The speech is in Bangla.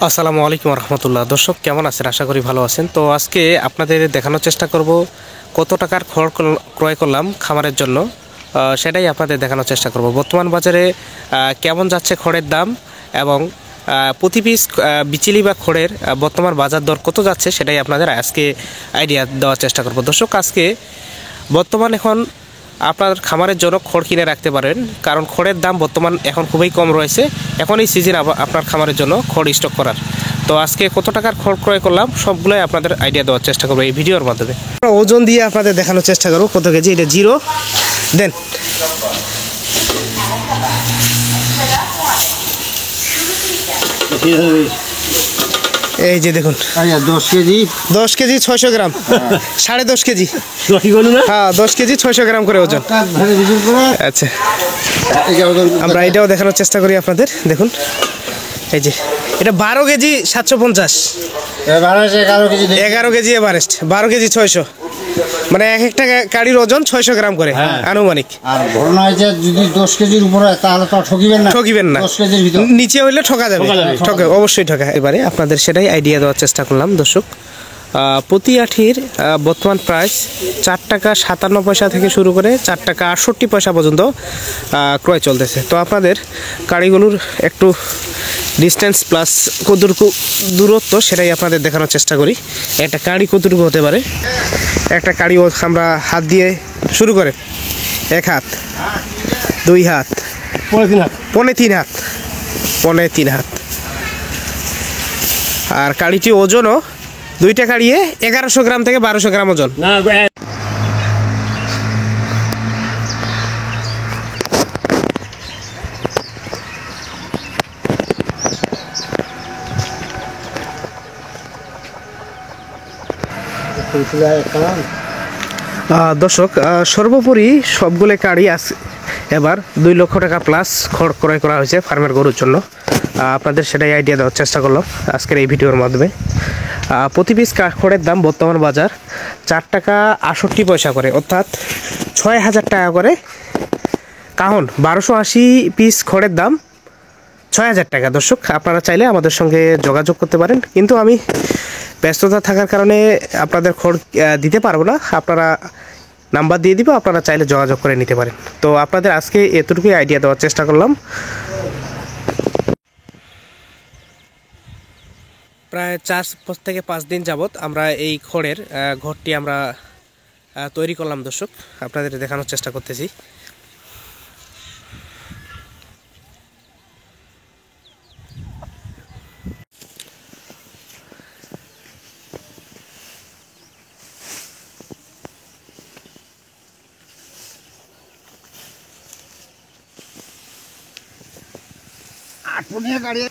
আসসালামু আলাইকুম রহমতুল্লাহ। দর্শক কেমন আছেন? আশা করি ভালো আছেন। তো আজকে আপনাদের দেখানোর চেষ্টা করব কত টাকার খড় ক্রয় করলাম খামারের জন্য, সেটাই আপনাদের দেখানোর চেষ্টা করব। বর্তমান বাজারে কেমন যাচ্ছে খড়ের দাম এবং প্রতি পিস বিচেলি বা খড়ের বর্তমান বাজার দর কত যাচ্ছে সেটাই আপনাদের আজকে আইডিয়া দেওয়ার চেষ্টা করব। দর্শক আজকে বর্তমান এখন আপনার খামারের জন্য খড় কিনে রাখতে পারেন, কারণ খড়ের দাম বর্তমান এখন খুবই কম রয়েছে। এখন এই সিজন আপনার খামারের জন্য খড় স্টক করার। তো আজকে কত টাকার খড় ক্রয় করলাম সবগুলোই আপনাদের আইডিয়া দেওয়ার চেষ্টা করবো এই ভিডিওর মাধ্যমে। ওজন দিয়ে আপনাদের দেখানোর চেষ্টা করবো কত কেজি। এটা জিরো দেন, এই যে দেখুন 10 কেজি 10 কেজি 600 গ্রাম, 10.5 কেজি, হ্যাঁ 10 কেজি 600 গ্রাম করে ওজন। আচ্ছা, আমরা এটাও দেখানোর চেষ্টা করি আপনাদের। দেখুন এই যে এটা 12 কেজি 750, 11 কেজি এভারেস্ট, 12 কেজি 600, মানে এক একটা গাড়ির ওজন 600 গ্রাম করে আনুমানিক। আর ঘটনা হয়েছে যদি 10 কেজির উপরে তাহলে তো ঠকিবেন না 10 কেজির ভিতর নিচে হইলে ঠকা যাবে, অবশ্যই ঠকা। এবারে আপনাদের সেটাই আইডিয়া দেওয়ার চেষ্টা করলাম। দর্শক প্রতি আঠির বর্তমান প্রাইস 4 টাকা 57 পয়সা থেকে শুরু করে 4 টাকা 68 পয়সা পর্যন্ত ক্রয় চলতেছে। তো আপনাদের গাড়িগুলোর একটু ডিস্টেন্স প্লাস কতটুকু দূরত্ব সেটাই আপনাদের দেখানোর চেষ্টা করি। একটা গাড়ি কতটুকু হতে পারে, একটা গাড়ি আমরা হাত দিয়ে শুরু করে 1 হাত, 2 হাত, পৌনে 3 হাত, পৌনে 3 হাত। আর গাড়িটি ওজনও দুইটা গাড়িয়ে 1100 গ্রাম থেকে 1200 গ্রাম ওজন। দর্শক সর্বোপরি সবগুলো গাড়ি এবার 2 লক্ষ টাকা প্লাস খড় ক্রয় করা হয়েছে ফার্মের গরুর জন্য। আপনাদের সেটাই আইডিয়া দেওয়ার চেষ্টা করলাম আজকের এই ভিডিওর মাধ্যমে। প্রতি পিস খড়ের দাম বর্তমান বাজার 4 টাকা 68 পয়সা করে, অর্থাৎ 6000 টাকা করে কাহন। 1280 পিস খড়ের দাম 6000 টাকা। দর্শক আপনারা চাইলে আমাদের সঙ্গে যোগাযোগ করতে পারেন, কিন্তু আমি ব্যস্ততা থাকার কারণে আপনাদের খড় দিতে পারবো না। আপনারা নাম্বার দিয়ে দিব, আপনারা চাইলে যোগাযোগ করে নিতে পারেন। তো আপনাদের আজকে এতটুকুই আইডিয়া দেওয়ার চেষ্টা করলাম। প্রায় 4 থেকে 5 দিন যাবত আমরা এই খড়ের ঘরটি আমরা তৈরি করলাম। দর্শক আপনাদের দেখানোর চেষ্টা করতেছি। আটপনিয়া গাড়ি